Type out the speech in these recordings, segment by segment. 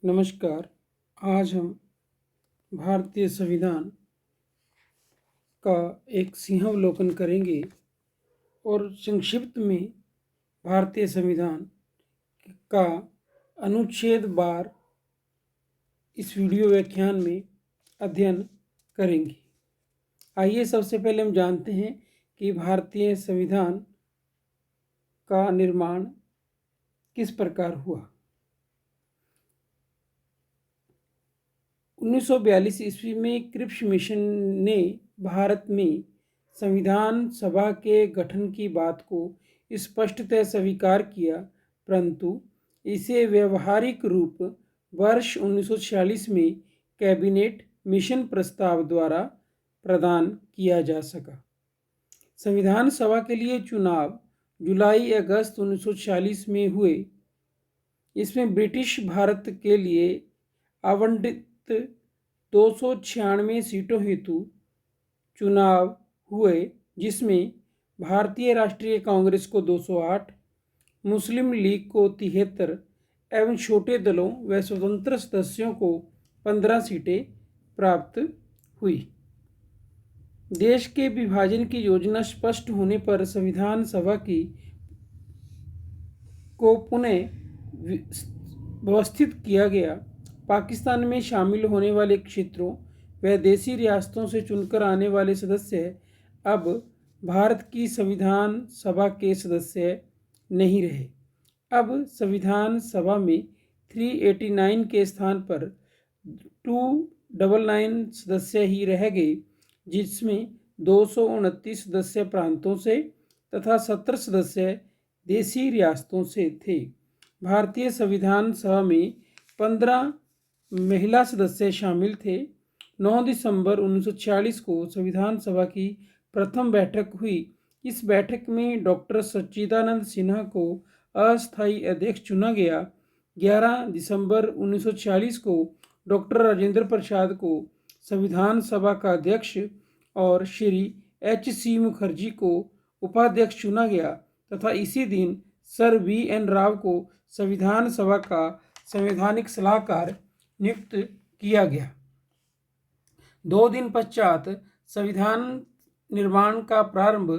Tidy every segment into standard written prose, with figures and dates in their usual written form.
नमस्कार। आज हम भारतीय संविधान का एक सिंहावलोकन करेंगे और संक्षिप्त में भारतीय संविधान का अनुच्छेद 12 इस वीडियो व्याख्यान में अध्ययन करेंगे। आइए सबसे पहले हम जानते हैं कि भारतीय संविधान का निर्माण किस प्रकार हुआ। 1942 ईस्वी में क्रिप्स मिशन ने भारत में संविधान सभा के गठन की बात को स्पष्टतः स्वीकार किया, परंतु इसे व्यवहारिक रूप वर्ष 1946 में कैबिनेट मिशन प्रस्ताव द्वारा प्रदान किया जा सका। संविधान सभा के लिए चुनाव जुलाई अगस्त 1946 में हुए। इसमें ब्रिटिश भारत के लिए आवंटित 296 सीटों हेतु चुनाव हुए, जिसमें भारतीय राष्ट्रीय कांग्रेस को 208, मुस्लिम लीग को 73 एवं छोटे दलों व स्वतंत्र सदस्यों को 15 सीटें प्राप्त हुई। देश के विभाजन की योजना स्पष्ट होने पर संविधान सभा को पुनः व्यवस्थित किया गया। पाकिस्तान में शामिल होने वाले क्षेत्रों व देशी रियासतों से चुनकर आने वाले सदस्य अब भारत की संविधान सभा के सदस्य नहीं रहे। अब संविधान सभा में 389 के स्थान पर 299 सदस्य ही रह गए, जिसमें 229 सदस्य प्रांतों से तथा 17 सदस्य देशी रियासतों से थे। भारतीय संविधान सभा में 15 महिला सदस्य शामिल थे। 9 दिसंबर 1946 को संविधान सभा की प्रथम बैठक हुई। इस बैठक में डॉक्टर सच्चिदानंद सिन्हा को अस्थायी अध्यक्ष चुना गया। 11 दिसंबर 1946 को डॉक्टर राजेंद्र प्रसाद को संविधान सभा का अध्यक्ष और श्री H.C. मुखर्जी को उपाध्यक्ष चुना गया तथा इसी दिन सर V.N. राव को संविधान सभा का संवैधानिक सलाहकार नियुक्त किया गया। 2 दिन पश्चात संविधान निर्माण का प्रारंभ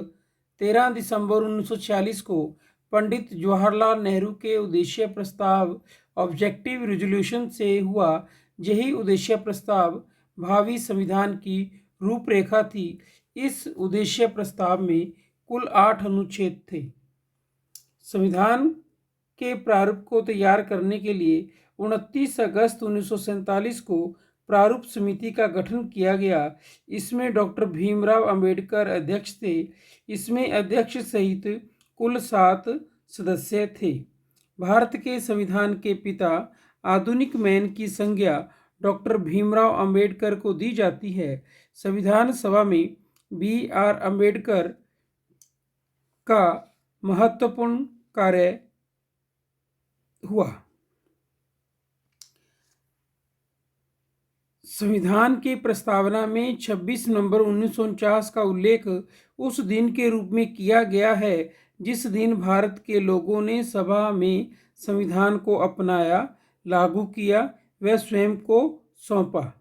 13 दिसंबर 1946 को पंडित जवाहरलाल नेहरू के उद्देश्य प्रस्ताव ऑब्जेक्टिव रेजोल्यूशन से हुआ। यही उद्देश्य प्रस्ताव भावी संविधान की रूपरेखा थी। इस उद्देश्य प्रस्ताव में कुल 8 अनुच्छेद थे। संविधान के प्रारूप को तैयार करने के लिए 29 अगस्त 1947 को प्रारूप समिति का गठन किया गया। इसमें डॉक्टर भीमराव अंबेडकर अध्यक्ष थे। इसमें अध्यक्ष सहित कुल 7 सदस्य थे। भारत के संविधान के पिता आधुनिक मैन की संज्ञा डॉक्टर भीमराव अंबेडकर को दी जाती है। संविधान सभा में B.R. अंबेडकर का महत्वपूर्ण कार्य हुआ। संविधान की प्रस्तावना में 26 नवंबर 1949 का उल्लेख उस दिन के रूप में किया गया है जिस दिन भारत के लोगों ने सभा में संविधान को अपनाया, लागू किया व स्वयं को सौंपा।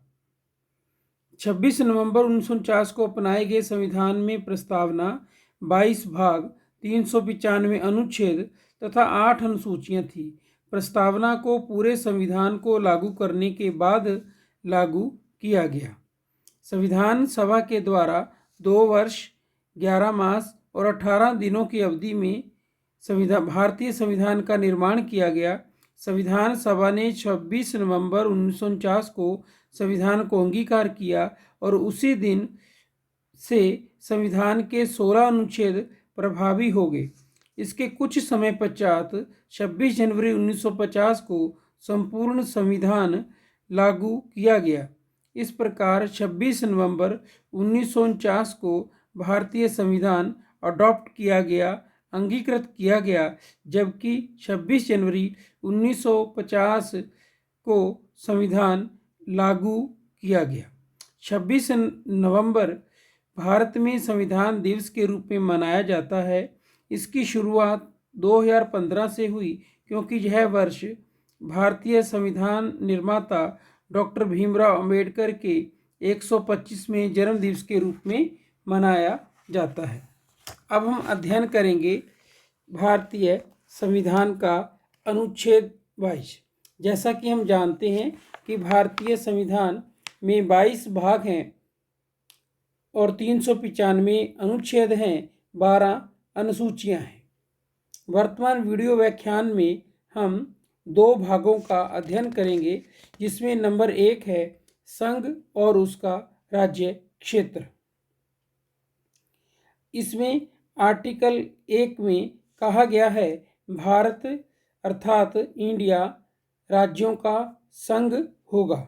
26 नवंबर 1949 को अपनाए गए संविधान में प्रस्तावना 22 भाग, 395 अनुच्छेद तथा 8 अनुसूचियां थी। प्रस्तावना को पूरे संविधान को लागू करने के बाद लागू किया गया। संविधान सभा के द्वारा 2 वर्ष 11 मास और 18 दिनों की अवधि में भारतीय संविधान का निर्माण किया गया। संविधान सभा ने 26 नवंबर 1949 को संविधान को अंगीकार किया और उसी दिन से संविधान के 16 अनुच्छेद प्रभावी हो गए। इसके कुछ समय पश्चात 26 जनवरी 1950 को संपूर्ण संविधान लागू किया गया। इस प्रकार 26 नवंबर 1949 को भारतीय संविधान अडॉप्ट किया गया, अंगीकृत किया गया, जबकि 26 जनवरी 1950 को संविधान लागू किया गया। 26 नवंबर भारत में संविधान दिवस के रूप में मनाया जाता है। इसकी शुरुआत 2015 से हुई क्योंकि यह वर्ष भारतीय संविधान निर्माता डॉक्टर भीमराव अंबेडकर के 125वें जन्मदिवस के रूप में मनाया जाता है। अब हम अध्ययन करेंगे भारतीय संविधान का अनुच्छेद 22। जैसा कि हम जानते हैं कि भारतीय संविधान में 22 भाग हैं और 395 अनुच्छेद हैं, 12 अनुसूचियां हैं। वर्तमान वीडियो व्याख्यान में हम 2 भागों का अध्ययन करेंगे, जिसमें नंबर 1 है संघ और उसका राज्य क्षेत्र। इसमें आर्टिकल 1 में कहा गया है, भारत अर्थात इंडिया राज्यों का संघ होगा।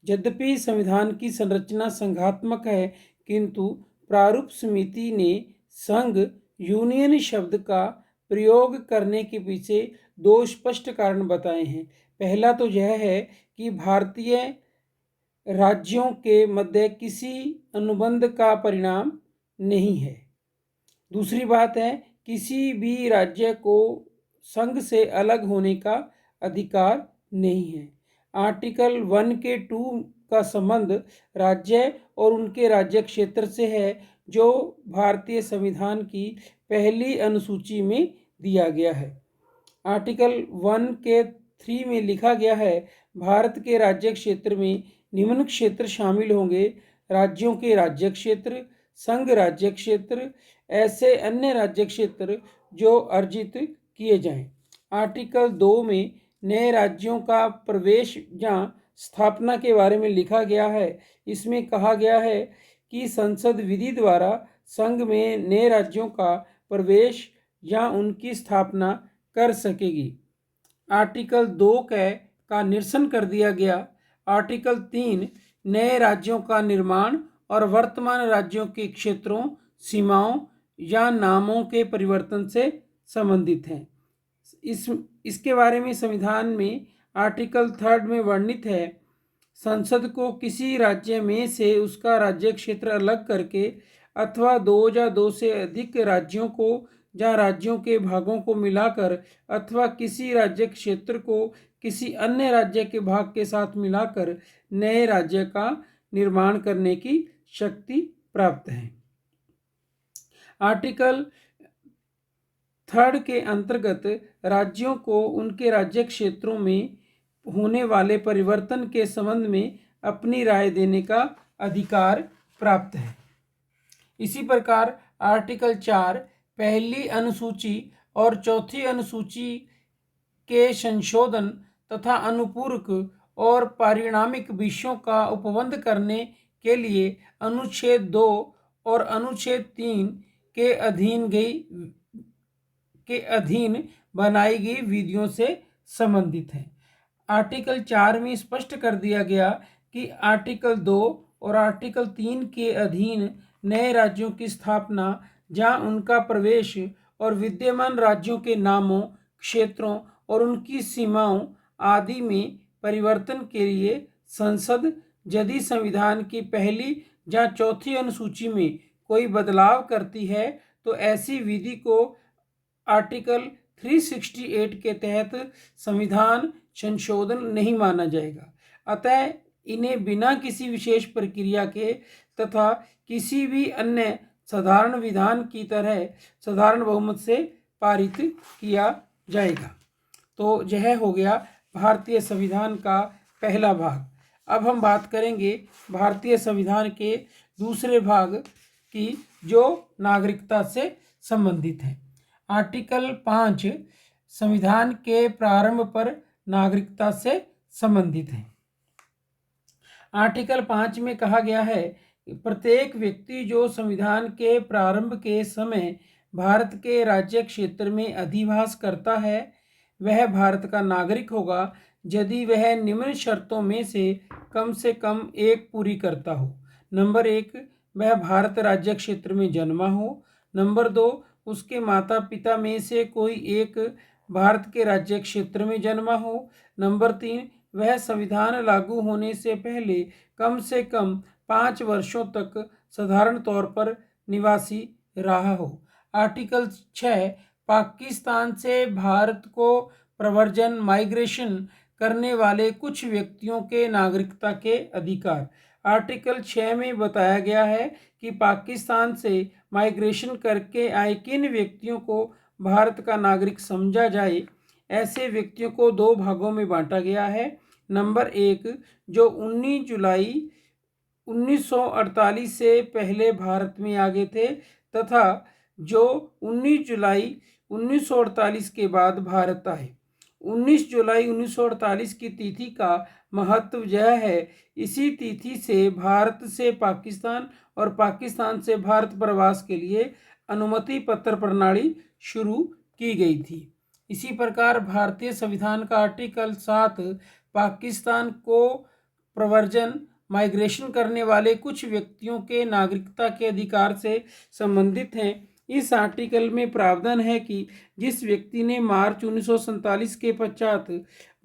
यद्यपि संविधान की संरचना संघात्मक है, किंतु प्रारूप समिति ने संघ यूनियन शब्द का प्रयोग करने के पीछे 2 स्पष्ट कारण बताए हैं। पहला तो यह है कि भारतीय राज्यों के मध्य किसी अनुबंध का परिणाम नहीं है। दूसरी बात है, किसी भी राज्य को संघ से अलग होने का अधिकार नहीं है। आर्टिकल 1 के 2 का संबंध राज्य और उनके राज्य क्षेत्र से है, जो भारतीय संविधान की पहली अनुसूची में दिया गया है। आर्टिकल 1 के 3 में लिखा गया है, भारत के राज्य क्षेत्र में निम्न क्षेत्र शामिल होंगे: राज्यों के राज्य क्षेत्र, संघ राज्य क्षेत्र, ऐसे अन्य राज्य क्षेत्र जो अर्जित किए जाएं। आर्टिकल 2 में नए राज्यों का प्रवेश या स्थापना के बारे में लिखा गया है। इसमें कहा गया है कि संसद विधि द्वारा संघ में नए राज्यों का प्रवेश या उनकी स्थापना कर सकेगी। आर्टिकल 2 का निरसन कर दिया गया। आर्टिकल 3 नए राज्यों का निर्माण और वर्तमान राज्यों के क्षेत्रों, सीमाओं या नामों के परिवर्तन से संबंधित है। इसके बारे में संविधान में आर्टिकल 3 में वर्णित है, संसद को किसी राज्य में से उसका राज्य क्षेत्र अलग करके अथवा 2 या 2 से अधिक राज्यों को या राज्यों के भागों को मिलाकर अथवा किसी राज्य क्षेत्र को किसी अन्य राज्य के भाग के साथ मिलाकर नए राज्य का निर्माण करने की शक्ति प्राप्त है। आर्टिकल 3 के अंतर्गत राज्यों को उनके राज्य क्षेत्रों में होने वाले परिवर्तन के संबंध में अपनी राय देने का अधिकार प्राप्त है। इसी प्रकार आर्टिकल 4 पहली अनुसूची और चौथी अनुसूची के संशोधन तथा अनुपूरक और पारिणामिक विषयों का उपबंध करने के लिए अनुच्छेद 2 और अनुच्छेद 3 के अधीन बनाई गई विधियों से संबंधित है। आर्टिकल 4 में स्पष्ट कर दिया गया कि आर्टिकल 2 और आर्टिकल 3 के अधीन नए राज्यों की स्थापना या उनका प्रवेश और विद्यमान राज्यों के नामों, क्षेत्रों और उनकी सीमाओं आदि में परिवर्तन के लिए संसद यदि संविधान की पहली या चौथी अनुसूची में कोई बदलाव करती है तो ऐसी विधि को आर्टिकल 368 के तहत संविधान संशोधन नहीं माना जाएगा। अतः इन्हें बिना किसी विशेष प्रक्रिया के तथा किसी भी अन्य साधारण विधान की तरह साधारण बहुमत से पारित किया जाएगा। तो यह हो गया भारतीय संविधान का पहला भाग। अब हम बात करेंगे भारतीय संविधान के दूसरे भाग की, जो नागरिकता से संबंधित है। आर्टिकल 5 संविधान के प्रारंभ पर नागरिकता से संबंधित है। आर्टिकल 5 में कहा गया है, प्रत्येक व्यक्ति जो संविधान के प्रारंभ के समय भारत के राज्य क्षेत्र में अधिवास करता है वह भारत का नागरिक होगा यदि वह निम्न शर्तों में से कम एक पूरी करता हो। नंबर 1, वह भारत राज्य क्षेत्र में जन्मा हो। नंबर 2, उसके माता पिता में से कोई एक भारत के राज्य क्षेत्र में जन्मा हो। नंबर 3, वह संविधान लागू होने से पहले कम 5 वर्षों तक साधारण तौर पर निवासी रहा हो। आर्टिकल 6 पाकिस्तान से भारत को प्रव्रजन माइग्रेशन करने वाले कुछ व्यक्तियों के नागरिकता के अधिकार। आर्टिकल 6 में बताया गया है कि पाकिस्तान से माइग्रेशन करके आए किन व्यक्तियों को भारत का नागरिक समझा जाए। ऐसे व्यक्तियों को दो भागों में बांटा गया है। नंबर 1, जो 19 जुलाई 1948 से पहले भारत में आ गए थे तथा जो 19 जुलाई 1948 के बाद भारत आए। 19 जुलाई 1948 की तिथि का महत्व यह है, इसी तिथि से भारत से पाकिस्तान और पाकिस्तान से भारत प्रवास के लिए अनुमति पत्र प्रणाली शुरू की गई थी। इसी प्रकार भारतीय संविधान का आर्टिकल 7 पाकिस्तान को प्रव्रजन माइग्रेशन करने वाले कुछ व्यक्तियों के नागरिकता के अधिकार से संबंधित हैं। इस आर्टिकल में प्रावधान है कि जिस व्यक्ति ने मार्च 1947 के पश्चात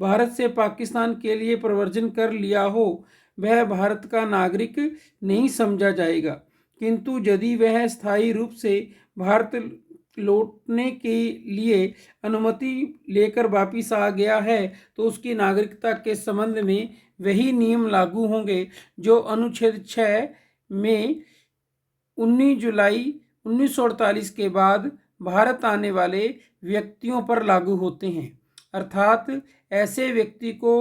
भारत से पाकिस्तान के लिए प्रव्रजन कर लिया हो वह भारत का नागरिक नहीं समझा जाएगा, किंतु यदि वह स्थायी रूप से भारत लौटने के लिए अनुमति लेकर वापिस आ गया है तो उसकी नागरिकता के संबंध में वही नियम लागू होंगे जो अनुच्छेद 6 में 19 जुलाई 1948 के बाद भारत आने वाले व्यक्तियों पर लागू होते हैं। अर्थात ऐसे व्यक्ति को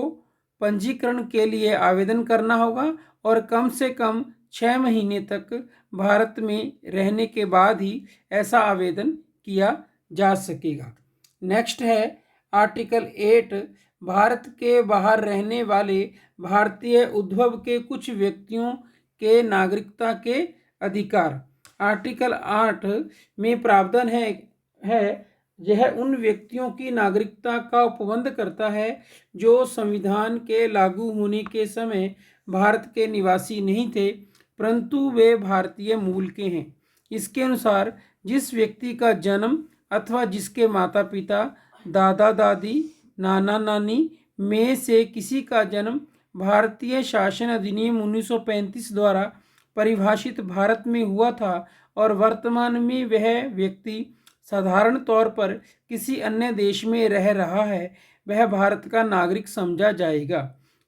पंजीकरण के लिए आवेदन करना होगा और कम से कम 6 महीने तक भारत में रहने के बाद ही ऐसा आवेदन किया जा सकेगा। नेक्स्ट है आर्टिकल 8, भारत के बाहर रहने वाले भारतीय उद्भव के कुछ व्यक्तियों के नागरिकता के अधिकार। आर्टिकल 8 में प्रावधान है यह उन व्यक्तियों की नागरिकता का उपबंध करता है जो संविधान के लागू होने के समय भारत के निवासी नहीं थे परंतु वे भारतीय मूल के हैं। इसके अनुसार जिस व्यक्ति का जन्म अथवा जिसके माता पिता, दादा दादी, नाना नानी में से किसी का जन्म भारतीय शासन अधिनियम 1935 द्वारा परिभाषित भारत में हुआ था और वर्तमान में वह व्यक्ति साधारण तौर पर किसी अन्य देश में रह रहा है वह भारत का नागरिक समझा जाएगा।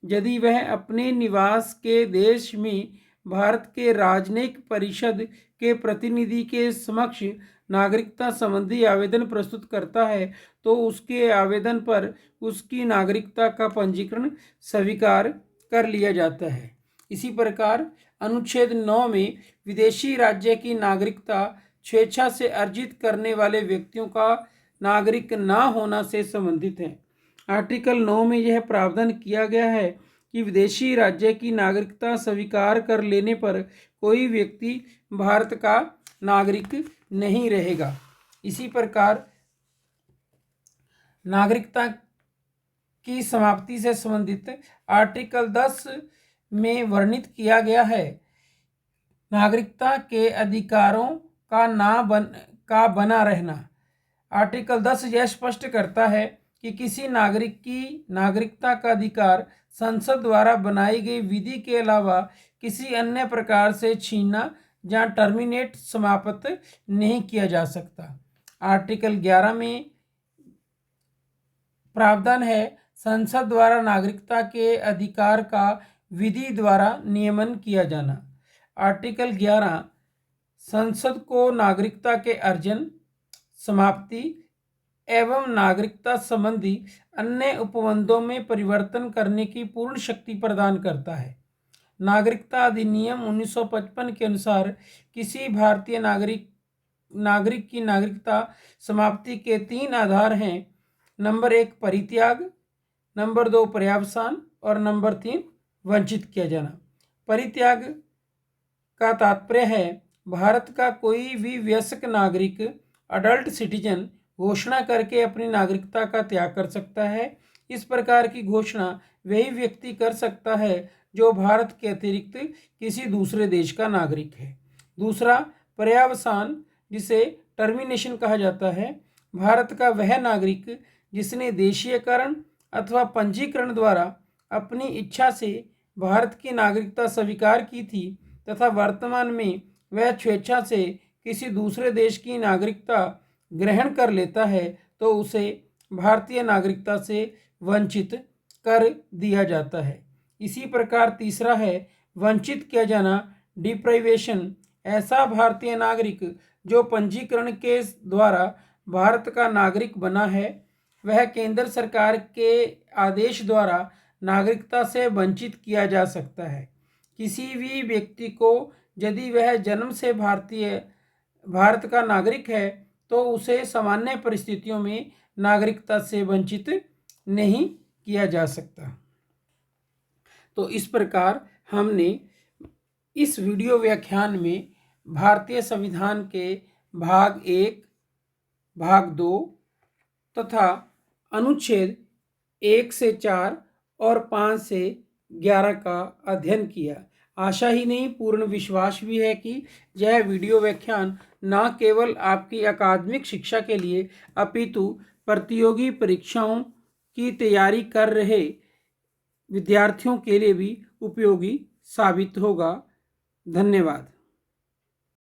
यदि वह अपने निवास के देश में भारत के राजनयिक परिषद के प्रतिनिधि के समक्ष नागरिकता संबंधी आवेदन प्रस्तुत करता है तो उसके आवेदन पर उसकी नागरिकता का पंजीकरण स्वीकार कर लिया जाता है। इसी प्रकार अनुच्छेद 9 में विदेशी राज्य की नागरिकता स्वेच्छा से अर्जित करने वाले व्यक्तियों का नागरिक ना होना से संबंधित है। आर्टिकल 9 में यह प्रावधान किया गया है कि विदेशी राज्य की नागरिकता स्वीकार कर लेने पर कोई व्यक्ति भारत का नागरिक नहीं रहेगा। इसी प्रकार नागरिकता की समाप्ति से संबंधित आर्टिकल 10 में वर्णित किया गया है, नागरिकता के अधिकारों का बना रहना। आर्टिकल 10 यह स्पष्ट करता है कि किसी नागरिक की नागरिकता का अधिकार संसद द्वारा बनाई गई विधि के अलावा किसी अन्य प्रकार से छीनना या टर्मिनेट समाप्त नहीं किया जा सकता। आर्टिकल 11 में प्रावधान है संसद द्वारा नागरिकता के अधिकार का विधि द्वारा नियमन किया जाना। आर्टिकल 11 संसद को नागरिकता के अर्जन, समाप्ति एवं नागरिकता संबंधी अन्य उपबंधों में परिवर्तन करने की पूर्ण शक्ति प्रदान करता है। नागरिकता अधिनियम 1955 के अनुसार किसी भारतीय नागरिक की नागरिकता समाप्ति के 3 आधार हैं। नंबर 1 परित्याग, नंबर 2 पर्यावसान और नंबर 3 वंचित किया जाना। परित्याग का तात्पर्य है भारत का कोई भी वयस्क नागरिक अडल्ट सिटीजन घोषणा करके अपनी नागरिकता का त्याग कर सकता है। इस प्रकार की घोषणा वही व्यक्ति कर सकता है जो भारत के अतिरिक्त किसी दूसरे देश का नागरिक है। दूसरा पर्यावसान, जिसे टर्मिनेशन कहा जाता है, भारत का वह नागरिक जिसने देशीयकरण अथवा पंजीकरण द्वारा अपनी इच्छा से भारत की नागरिकता स्वीकार की थी तथा वर्तमान में वह स्वेच्छा से किसी दूसरे देश की नागरिकता ग्रहण कर लेता है तो उसे भारतीय नागरिकता से वंचित कर दिया जाता है। इसी प्रकार तीसरा है वंचित किया जाना, डिप्राइवेशन। ऐसा भारतीय नागरिक जो पंजीकरण के द्वारा भारत का नागरिक बना है, वह केंद्र सरकार के आदेश द्वारा नागरिकता से वंचित किया जा सकता है। किसी भी व्यक्ति को यदि वह जन्म से भारत का नागरिक है तो उसे सामान्य परिस्थितियों में नागरिकता से वंचित नहीं किया जा सकता। तो इस प्रकार हमने इस वीडियो व्याख्यान में भारतीय संविधान के भाग 1, भाग 2 तथा अनुच्छेद 1 से 4 और 5 से 11 का अध्ययन किया। आशा ही नहीं, पूर्ण विश्वास भी है कि यह वीडियो व्याख्यान न केवल आपकी अकादमिक शिक्षा के लिए अपितु प्रतियोगी परीक्षाओं की तैयारी कर रहे विद्यार्थियों के लिए भी उपयोगी साबित होगा। धन्यवाद।